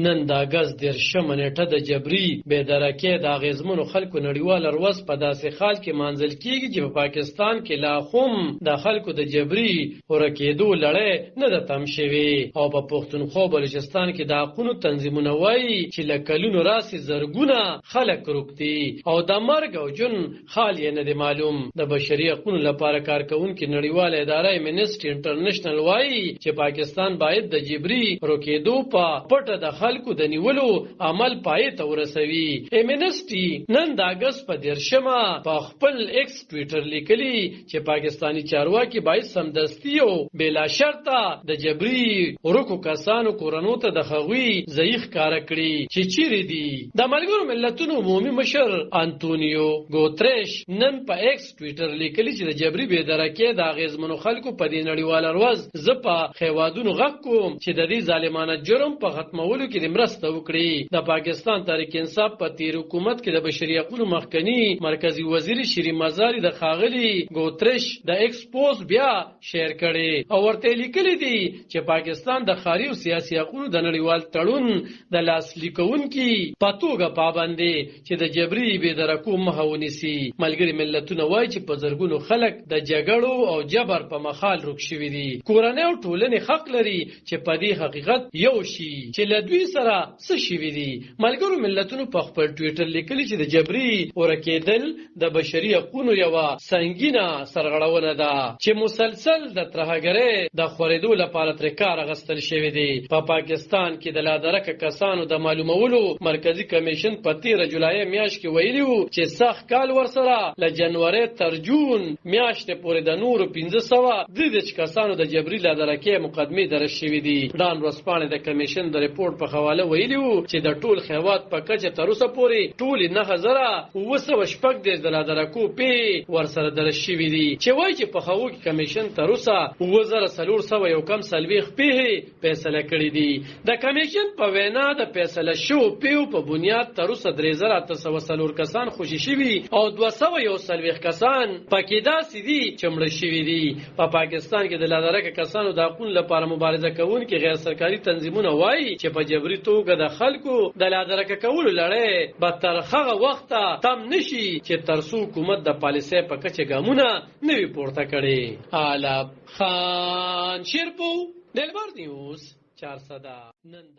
نن د اګست 13 نیټه د جبري بېدرکۍ د اغیزمنو خلکو نړیواله ورځ په داسې حال کې مانځل کیږي چې په پاکستان کې لا هم د خلکو د جبري ورکېدو لړۍ نه ده تم شوې او په پښتونخوا بلوچستان کې د حقونو تنظیمونه وایي چې له کلونو راسې زرګونه خلک روږدي او د مرګ او جون حال یې نه دی معلوم. د بشري حقونو لپاره کارکوونکې نړیواله اداره امنسټي انټرنیشنل وایي چې پاکستان باید د جبري روکېدو په پټه د خلکو د نیولو عمل پای ته ورسوي. امنسټي نن د اګست په 13 په خپل ایکس ټویټر لیکلي چې پاکستانی چارواکي باید سمدستي او بلا شرطه د جبري ورکو کسانو کورونو ته د خوي ضعیف کار کړی چې چیرې دي. د ملګرو ملتونو عمومي مشر انټونیو ګوتریش نن په ایکس ټویټر لیکلي چې د جبري بېدرکۍ د اغیزمنو خلکو په دې نړیواله ورځ زه په خیوادونو غږ کوم چې د دې ظالمانه جرم په ختمولو کې مرسته وکړي. د پاکستان تحریک انصاف په تیر حکومت کې د بشري حقوقو مخکنی مرکزی وزیر شری مزاری د خاغلی ګوتریش د ایکس پوسټ بیا شیر کړي او ورته لیکلي دي چې پاکستان د خاري او سیاسي حقوقو د نړیوال تړون د لاسلیکونکي په توګه پابندي چې د جبري بېدرکو مخه ونیسي. ملګري ملتونه وایي چې په زرګونو خلک د جګړو او جبر په مخال روک شوي دي. کورنۍ او ټولنې حق لري چې په دې حقیقت یو شي چې له دوی سره څه شوي دي. ملګرو ملتونو په خپل ټویټر لیکلي چې د جبري ورکېدل د بشري حقوقو یوه سنگینه سرغړونه ده چې مسلسل د ترهګرۍ د خورېدو لپاره ترې کار اخیستل شوی دی. په پاکستان کې د لادرکه کسانو د معلومولو مرکزی کمیشن په 13 جولای میاشت کې ویلي وو چې سخت کال ورسره له جنوري تر جون میاشتې پورې د نورو 1500 کسانو د جبري لادرکۍ مقدمې درج شوې دي. ډان ورځپاڼې د کمیشن د ریپورت په حواله ویلي وو چې د ټول خیوات په کچه تر اوسه پورې ټول 9916 د لادرکو په ورسره درج شوې دي چې وایي چې په خو کې کمیشن تر اوسه 2401 په فیصله کړې دي. د کمیشن په وینا د فیصله شو په بنیاد تر اوسه 3804 کسان خوشي شوي او 201 کسان پکې داسې دي چې مړ شوي دي. په پاکستان کې د لادرکه کسانو د حقوقو لپاره مبارزه کوونکي غیر سرکاري تنظیمونه وایي چې په جبري توګه د خلکو د لادرکه کولو لړۍ به تر هغه وخته تم نشي چې تر څو حکومت د پالیسۍ په کچه ګامونه نه وي پورته کړي. علب خان شیرپو دلبر نیوز 400